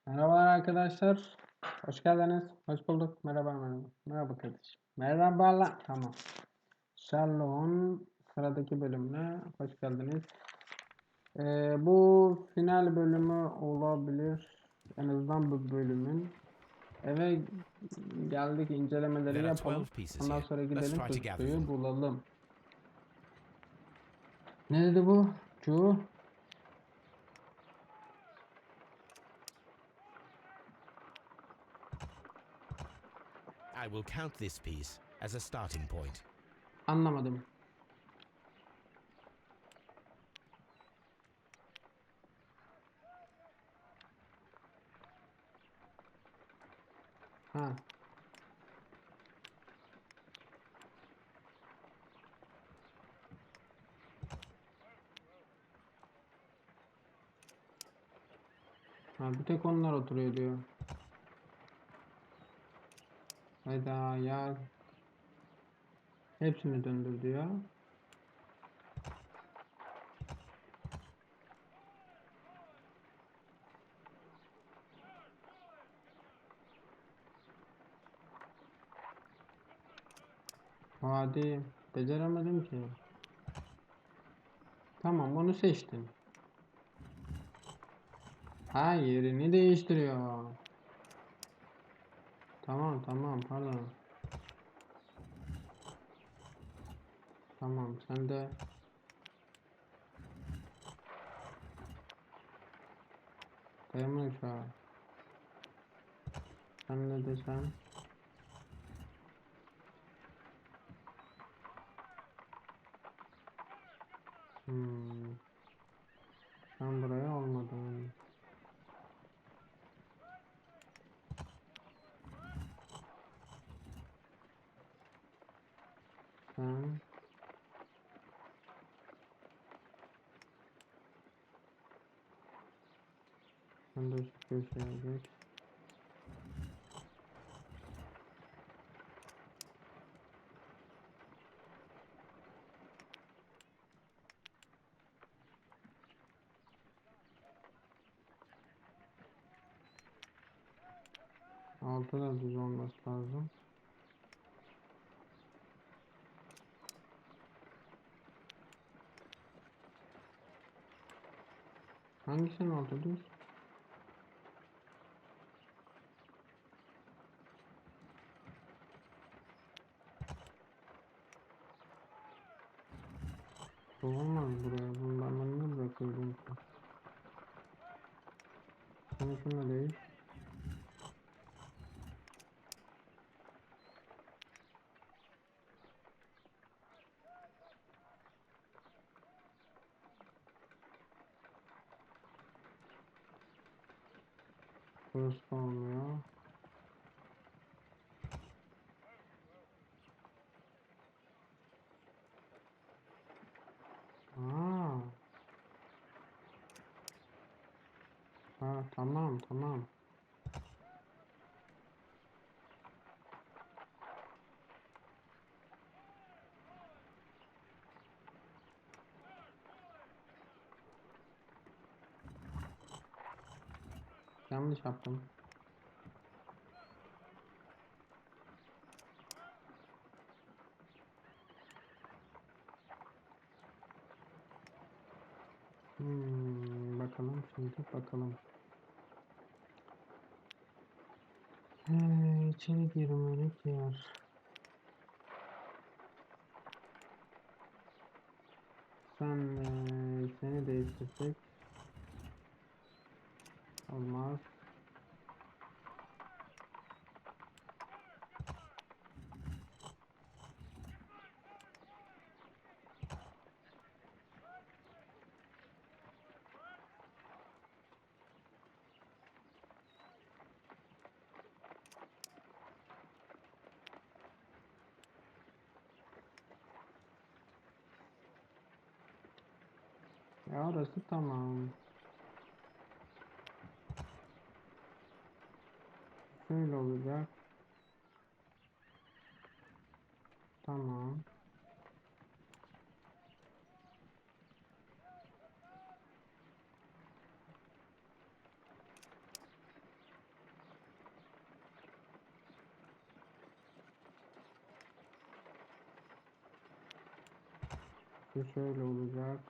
Merhabalar arkadaşlar. Hoş geldiniz. Hoş bulduk. Merhaba. Merhaba kardeşim. Merhabalar. Tamam. Sherlock'un sıradaki bölümüne hoş geldiniz. Bu final bölümü olabilir. En azından bu bölümün. Eve geldik, incelemeleri yapalım. Ondan sonra gidelim çocukluğu bulalım. Ne dedi bu? I will count this piece as a starting point. Anlamadım. Ha. Ha, bir tek onlar oturuyor diyor. Hayda ya. Hepsini döndür diyor. Hadi. Beceremedim ki. Tamam, onu seçtim. Ha, yerini değiştiriyor. Tamam pardon. Tamam, sen de dayanma uşağı. Sen ne desen. Sen buraya olmadın. Sen sen de şu köşeye geç. Altı da düz olması lazım. Hangisinin altı düz? Bu olmaz buraya. Bundan ne bırakıyorum ki? Sen şunu değiş. Burası da olmuyor. Aa. Ha, tamam. Yanlış yaptım. Bakalım. İçeri girmelik yer. Seni değiştirsek olmaz. Ya orası tamam. Şöyle olacak. Tamam. Şu şöyle olacak.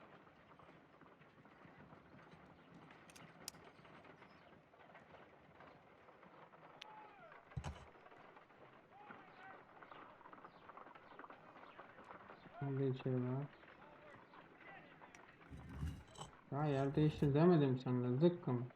Şimdi içeri var. Ya yer değiştir demedim sana zıkkım.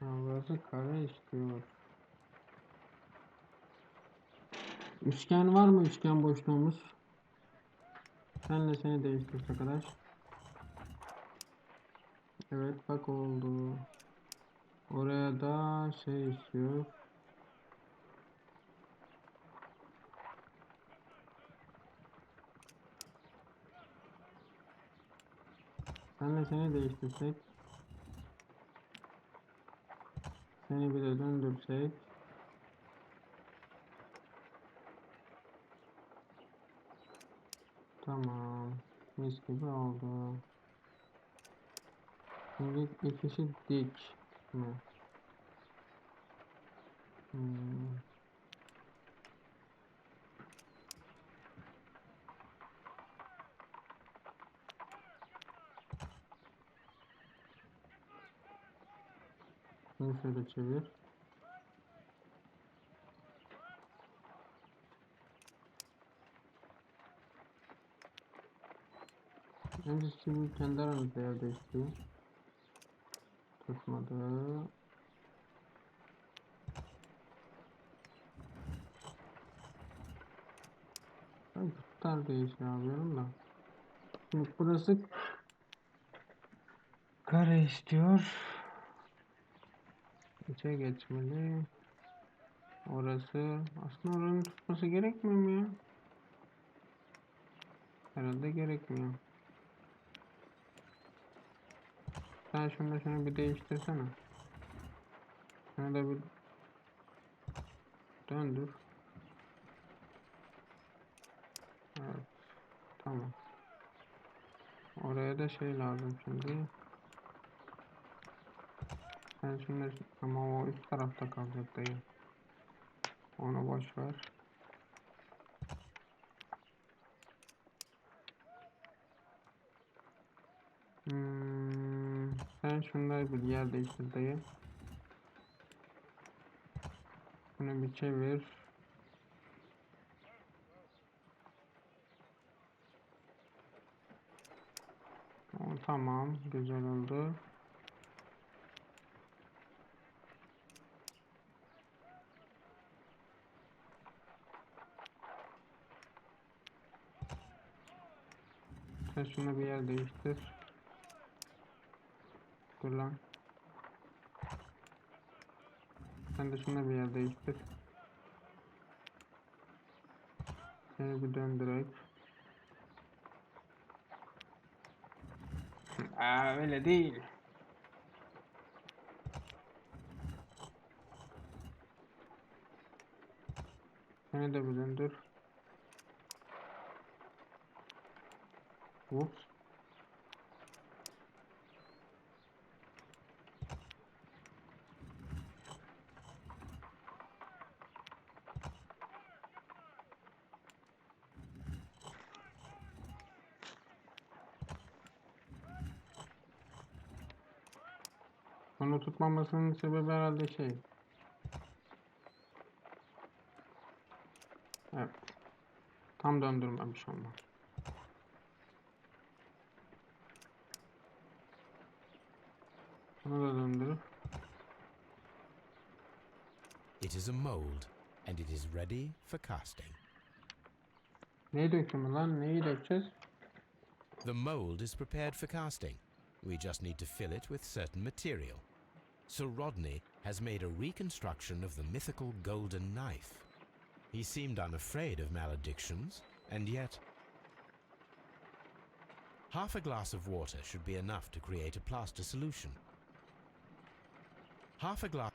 Ha, burası kare istiyor. Üçgen var mı, üçgen boşluğumuz? Senle seni değiştirse arkadaş. Evet bak oldu. Oraya da şey istiyor. Senle seni değiştirsek. Seni bir de döndürsek. Tamam. Mis gibi oldu. Şimdi ikisi dik mi? Hmm. Bunu şöyle çevir. Önce şimdi kendi aranızda yer değiştirin. Tutmadı. Ben tutar diye şey yapıyorum da. Şimdi burası kare istiyor. İçe geçmeli. Orası aslında oranın tutması gerekmiyor mu ya? Herhalde gerekmiyor. Sen şunu bir değiştirsene. Şunu da bir döndür. Evet. Tamam. Oraya da şey lazım şimdi. Sen şunu ama o üst tarafta kalacak dayı. Onu boş ver. Sen şunları bir yer değiştir dayı. Bunu bir çevir. O, tamam. Güzel oldu. Sen şunu bir yer değiştir. Dur lan. Sen de şunu bir yer değiştir. Seni bir döndürek. Aa, öyle değil. Seni de bir döndür. Ups. Onu tutmamasının sebebi herhalde şey. Evet. Tam döndürmemiş ama. Bunu da döndür. It is a mold, and it is ready for casting. Neyi dökümü lan? Neyi dökeceğiz? The mold is prepared for casting. We just need to fill it with certain material. Sir Rodney has made a reconstruction of the mythical golden knife. He seemed unafraid of maledictions, and yet... Half a glass of water should be enough to create a plaster solution. Half a glass...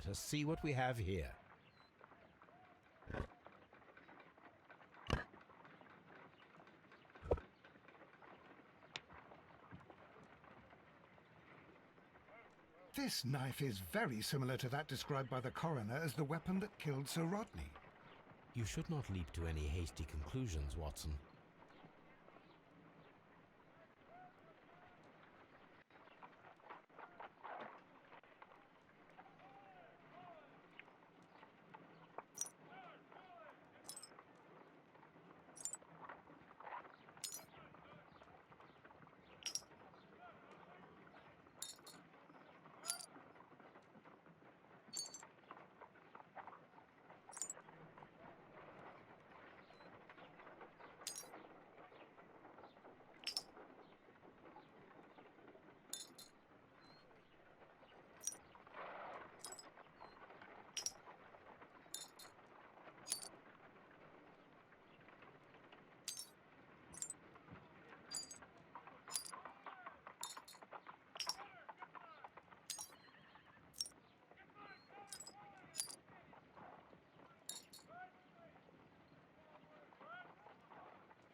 let us see what we have here. This knife is very similar to that described by the coroner as the weapon that killed Sir Rodney. You should not leap to any hasty conclusions, Watson.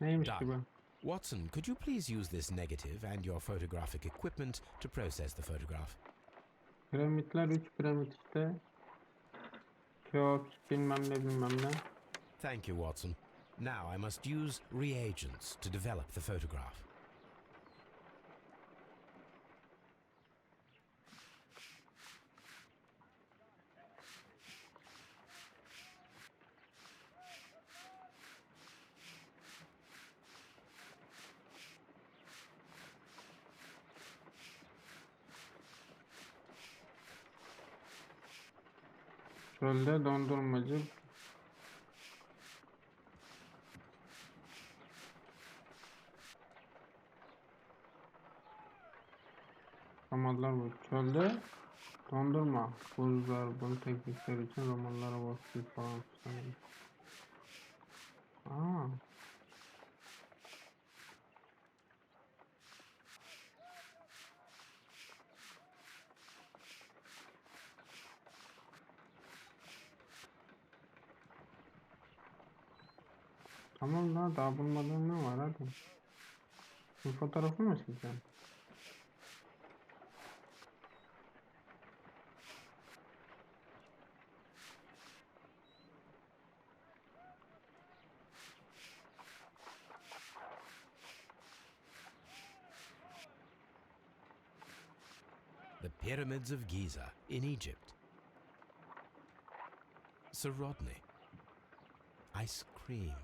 Neymiş ki bu? Done. Watson, could you please use this negative and your photographic equipment to process the photograph? Piramitler 3 piramit işte. Keops bilmem ne bilmem ne. Thank you, Watson. Now I must use reagents to develop the photograph. Çölde dondurmacı. Romanlar bu. Çölde dondurma. Buzlar, bunu teknikler için romanlara borçluyuz falan filan. Aa. Tamam da daha bulmadığın ne var hadi. Bu fotoğrafı mı sileceğim? The Pyramids of Giza in Egypt. Sir Rodney. Ice cream.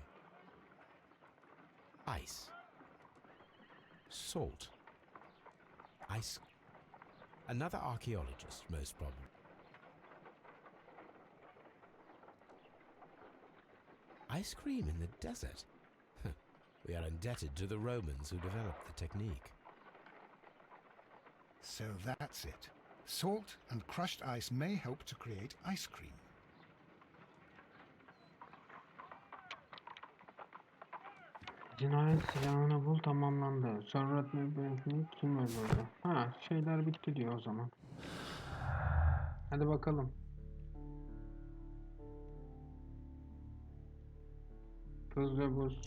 Ice. Salt. Ice. Another archaeologist, most probably. Ice cream in the desert. We are indebted to the Romans who developed the technique. So that's it. Salt and crushed ice may help to create ice cream. Cinayet silahını bul, tamamlandı. Sonra Bent'in kim öldürdü? Ha, şeyler bitti diyor o zaman. Hadi bakalım. Tuz ve buz.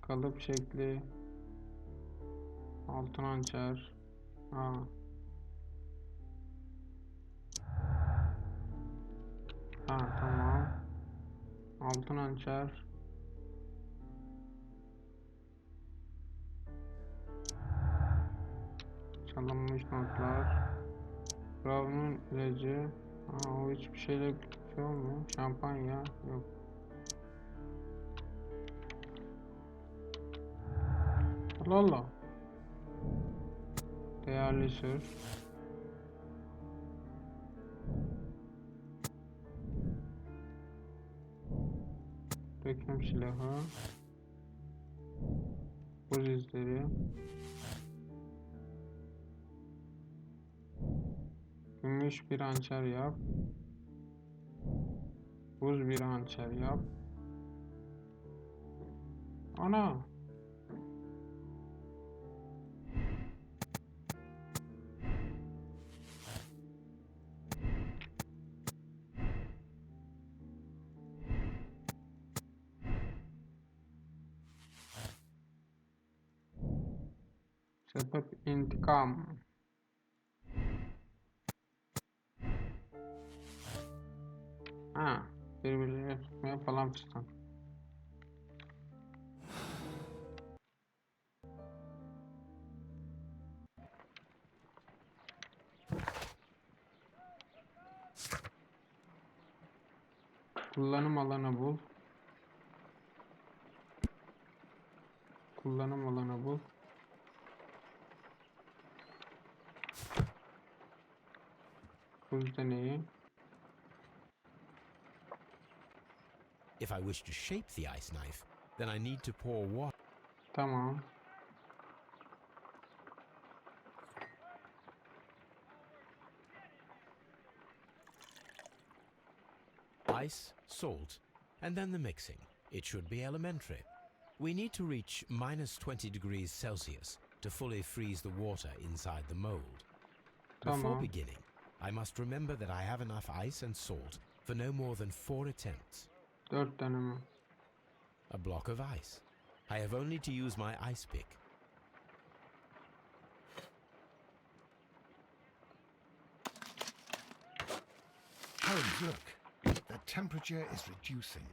Kalıp şekli. Altın hançer. Ha. Ha, tamam. Altın hançer. Çalınmış notlar. Brown'un ilacı. Ha, o hiçbir şeyle şey olmuyor. Şampanya yok. Allah Allah. Değerli sır. Döküm silahı. Buz izleri. Gümüş bir hançer yap. Buz bir hançer yap. Ana! Sebep intikam. Ha, birbirine tutmaya falan fistan. Kullanım alanı bul. Kullanım alanı bul. Buz deneyi. If I wish to shape the ice knife, then I need to pour water. Tamam. Ice, salt, and then the mixing. It should be elementary. We need to reach minus 20 degrees Celsius to fully freeze the water inside the mold. Before Tamam. beginning, I must remember that I have enough ice and salt for no more than 4 attempts. 4 tane mi? A block of ice. I have only to use my ice pick. Holmes, look. The temperature is reducing.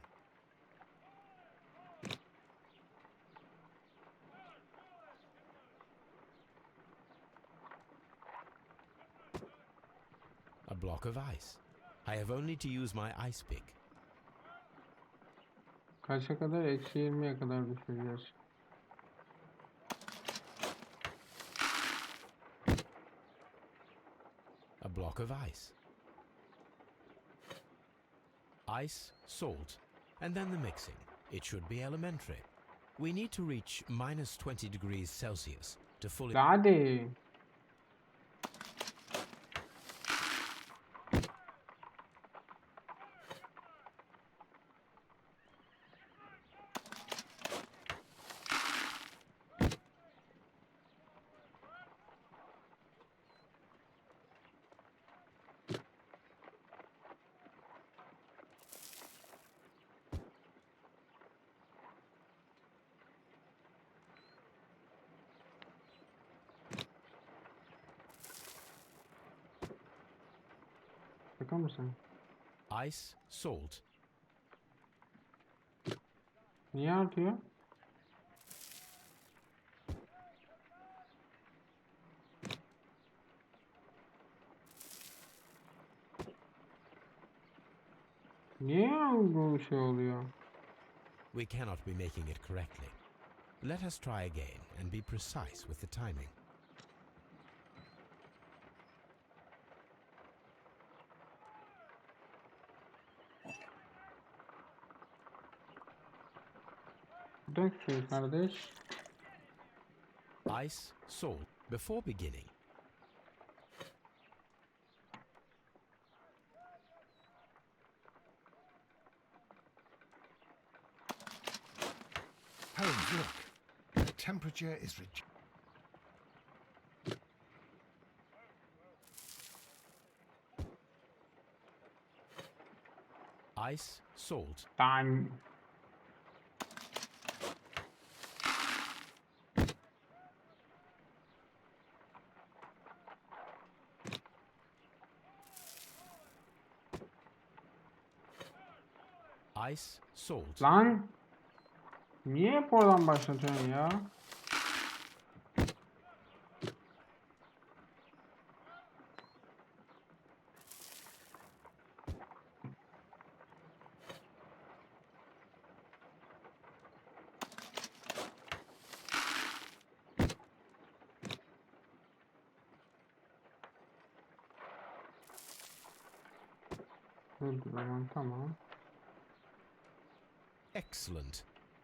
A block of ice. I have only to use my ice pick. Kaça kadar? Eksi 20'ye kadar düşüreceğiz. A block of ice. Ice, salt, and then the mixing. It should be elementary. We need to reach minus 20 degrees Celsius to fully... Hadi. Şaka mısın? Ice, salt, Niye artıyor? Niye bu şey oluyor? we cannot be making it correctly. Let us try again and be precise with the timing. Dök suyu kardeş. Ice, salt, before beginning. Holmes, look. The temperature is reducing. Ice, salt, Lan. ice, salt, Lan. Niye hep oradan başlatıyorsun ya? Dur zaman tamam. Excellent.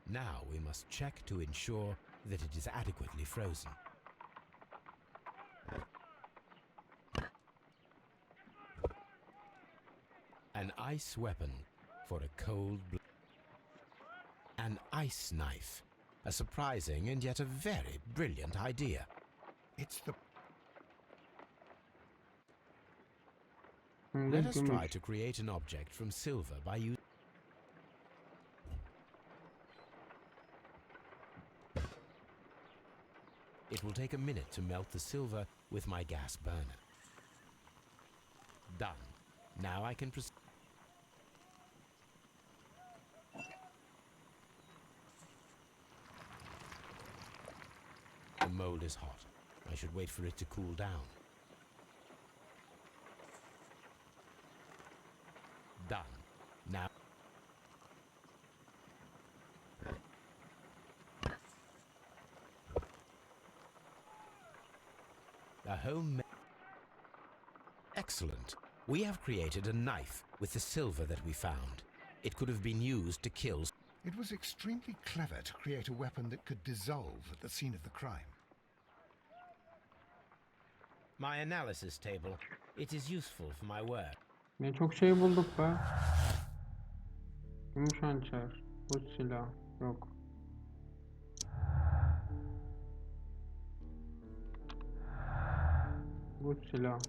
Now we must check to ensure that it is adequately frozen. An ice weapon for a cold An ice knife. A surprising and yet a very brilliant idea. It's the Let us try to create an object from silver by using... It It will take a minute to melt the silver with my gas burner. Done. Now I can proceed. The mold is hot. I should wait for it to cool down. Done. Now. A home. Excellent. We have created a knife with the silver that we found. It could have been used to kill. It was extremely clever to create a weapon that could dissolve at the scene of the crime. My analysis table. It is useful for my work. Ne çok şey bulduk be. Gümüş hançer. Bu silah. Yok. Bu silah.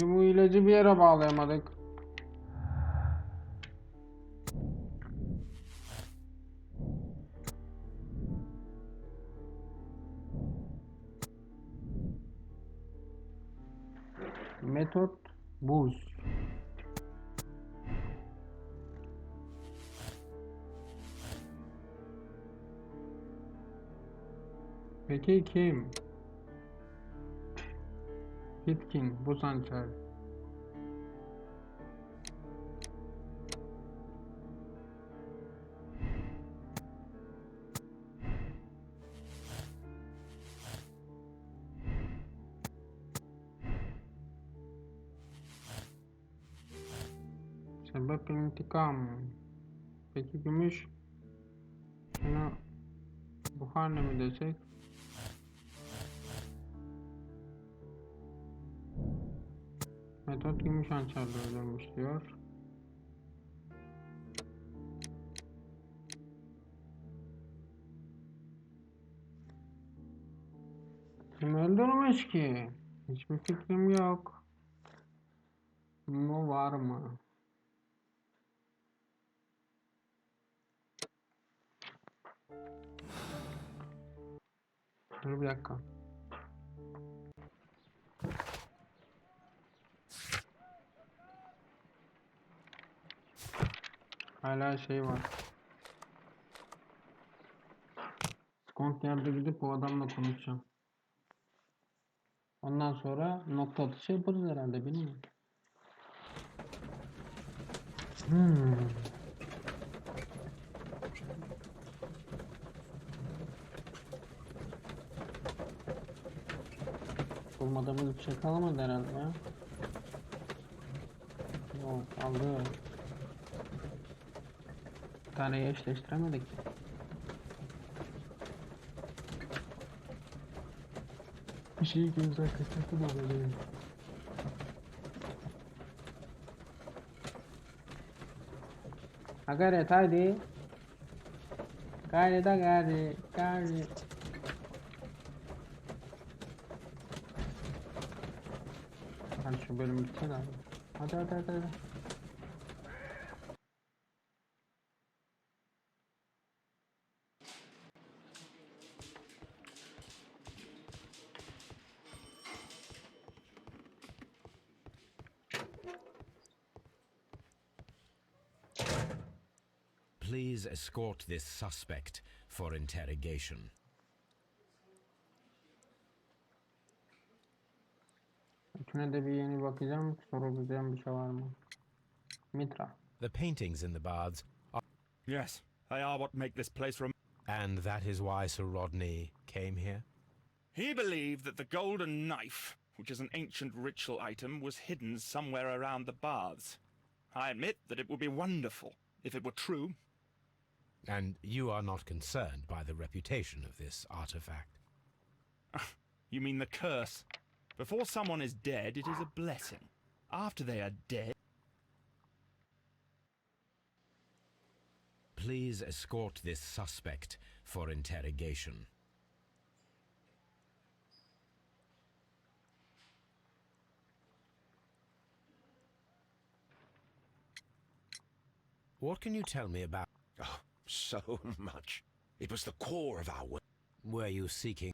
Bu ilacı bir yere bağlayamadık. Metot buz. Peki kim? Bitkin, buz hançer. Sebep intikam. Peki gümüş. Şunu buharla mı desek? Metot gümüş hançerle öldürmüş diyor. Kim öldürmüş ki? Hiçbir fikrim yok. Mu var mı? Dur bir dakika. Hala şey var. Skont yerde gidip bu adamla konuşacağım. Ondan sonra nokta atışı yaparız herhalde, bilmiyorum. Bulmadığımız bir şey kalmadı herhalde ya. Yok, aldı. Bir tane eşleştiremedik. Bir şeyi gözden kaçırdım ama değil. Ha gayret haydi. Gayret ha gayret. Gayret. Hadi şu bölüm bitsin abi. Hadi hadi hadi hadi. Please escort this suspect for interrogation. Üçüne de bir yeni bakacağım. Sorabileceğim bir şey var mı? Mitra. The paintings in the baths are... Yes, they are what make this place And that is why Sir Rodney came here? He believed that the golden knife, which is an ancient ritual item, was hidden somewhere around the baths. I admit that it would be wonderful if it were true. And you are not concerned by the reputation of this artifact? You mean the curse? Before someone is dead, it is a blessing. After they are dead... Please escort this suspect for interrogation. What can you tell me about... Oh, so much. It was the core of our work. Were you seeking?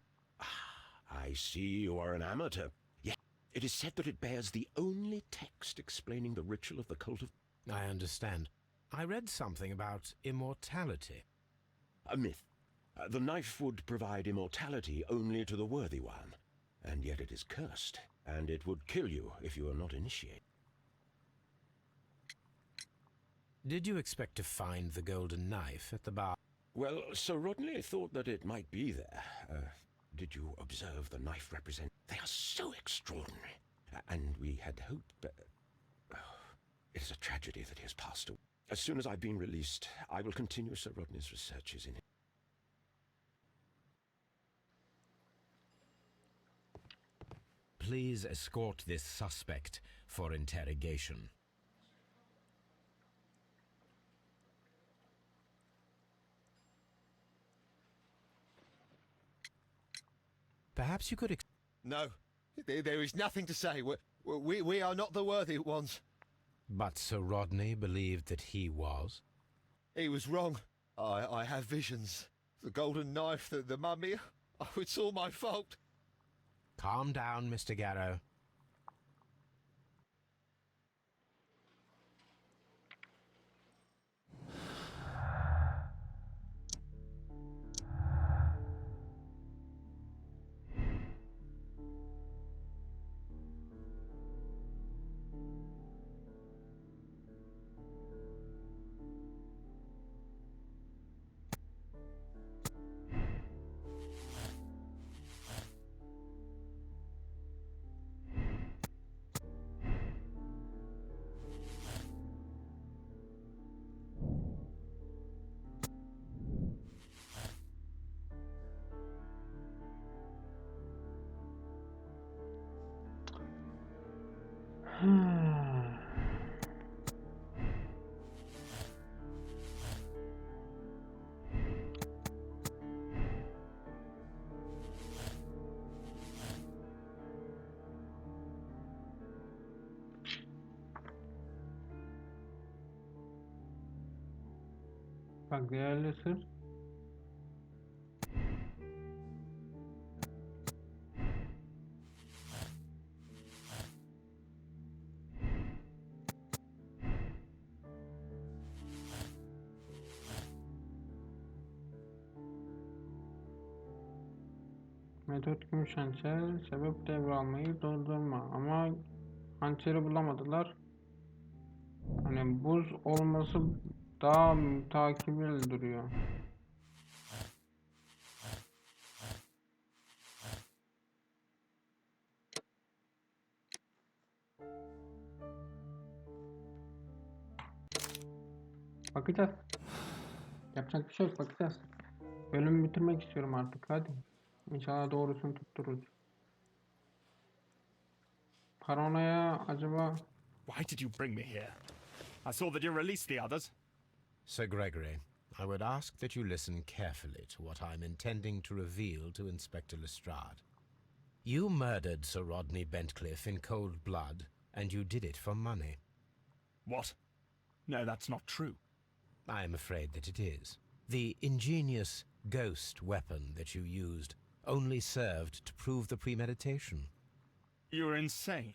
I see you are an amateur. Yes, it is said that it bears the only text explaining the ritual of the cult of... I understand. I read something about immortality. A myth. The knife would provide immortality only to the worthy one, and yet it is cursed, and it would kill you if you are not initiated. Did you expect to find the golden knife at the bar? Well, Sir Rodney thought that it might be there. Did you observe the knife represent? They are so extraordinary, and we had hoped... it is a tragedy that he has passed away. As soon as I've been released, I will continue Sir Rodney's researches in it. Please escort this suspect for interrogation. Perhaps you could No, there is nothing to say. We are not the worthy ones. But Sir Rodney believed that he was. He was wrong. I have visions. The golden knife, the mummy. Oh, it's all my fault. Calm down, Mr. Garrow. Bak değerli sır. Metot gümüş hançer, sebep devralmayı durdurma ama hançeri bulamadılar. Hani buz olması daha takibi duruyor. Bakacağız. Yapacak bir şey yok, bakacağız. Bölümü bitirmek istiyorum artık, hadi. İnşallah doğrusunu tuttururuz. Paranoya acaba... Why did you bring me here? I saw that you released the others. Sir Gregory, I would ask that you listen carefully to what I'm intending to reveal to Inspector Lestrade. You murdered Sir Rodney Bentcliffe in cold blood, and you did it for money. What? No, that's not true. I am afraid that it is. The ingenious ghost weapon that you used only served to prove the premeditation. You're insane.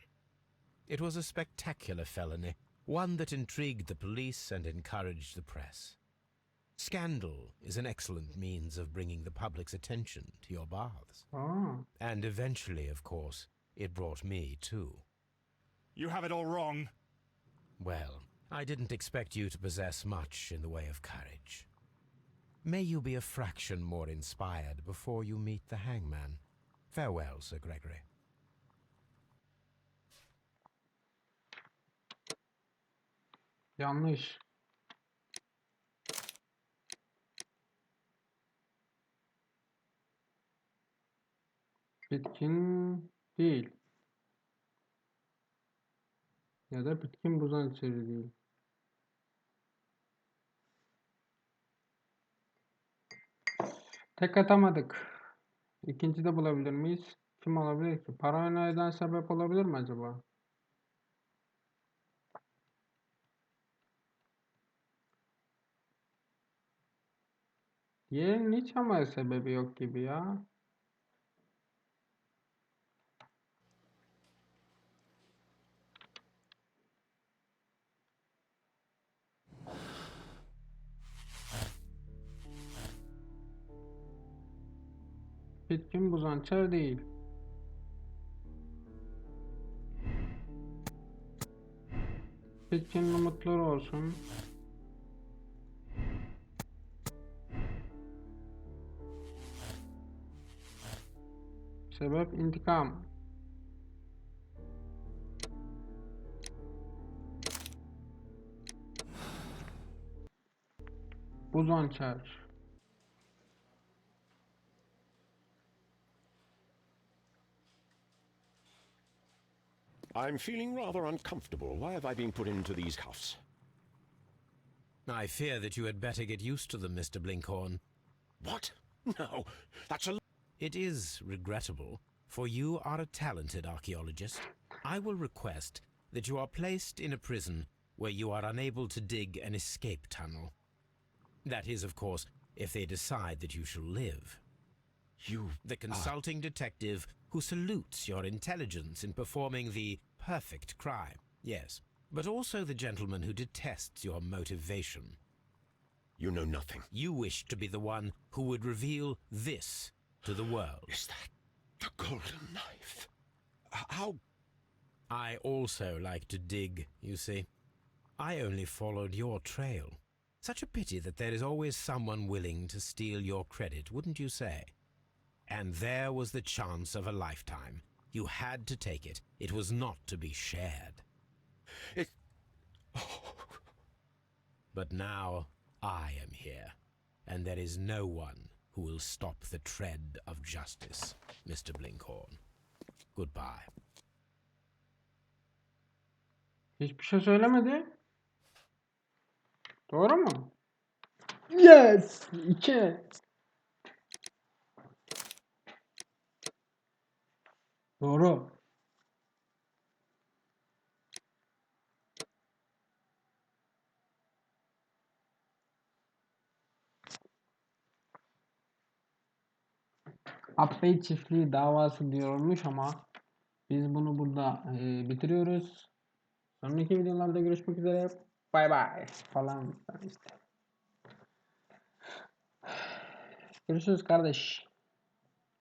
It was a spectacular felony, one that intrigued the police and encouraged the press. Scandal is an excellent means of bringing the public's attention to your baths. Aa, And eventually, of course, it brought me too. You have it all wrong. Well, I didn't expect you to possess much in the way of courage. May you be a fraction more inspired before you meet the hangman. Farewell, Sir Gregory. yanlış. Bitkin değil. Ya da bitkin buzan içeri değil. Tek atamadık. İkinci de bulabilir miyiz? Kim olabilir ki? Paranoyadan sebep olabilir mi acaba? Yeğenin hiç ama sebebi yok gibi ya. Bitkin buzançer değil. Bitkin umutları olsun. Sebep intikam. Buzançer. I'm feeling rather uncomfortable. Why have I been put into these cuffs? I fear that you had better get used to them, Mr. Blinkhorn. What? No, that's a... It is regrettable, for you are a talented archaeologist. I will request that you are placed in a prison where you are unable to dig an escape tunnel. That is, of course, if they decide that you shall live. You... The consulting detective who salutes your intelligence in performing the perfect crime, yes, but also the gentleman who detests your motivation. You know nothing. You wish to be the one who would reveal this to the world. Is that the golden knife? How... I also like to dig, you see. I only followed your trail. Such a pity that there is always someone willing to steal your credit, wouldn't you say? And there was the chance of a lifetime. You had to take it. It was not to be shared. It... But now I am here, and there is no one who will stop the tread of justice, Mr. Blinkhorn. Goodbye. Hiçbir şey söylemedi. Doğru mu? Yes! 2. Doğru. Abbey çiftliği davası diyormuş ama biz bunu burada bitiriyoruz. Sonraki videolarda görüşmek üzere. Bay bay falan işte. Görüşürüz kardeş.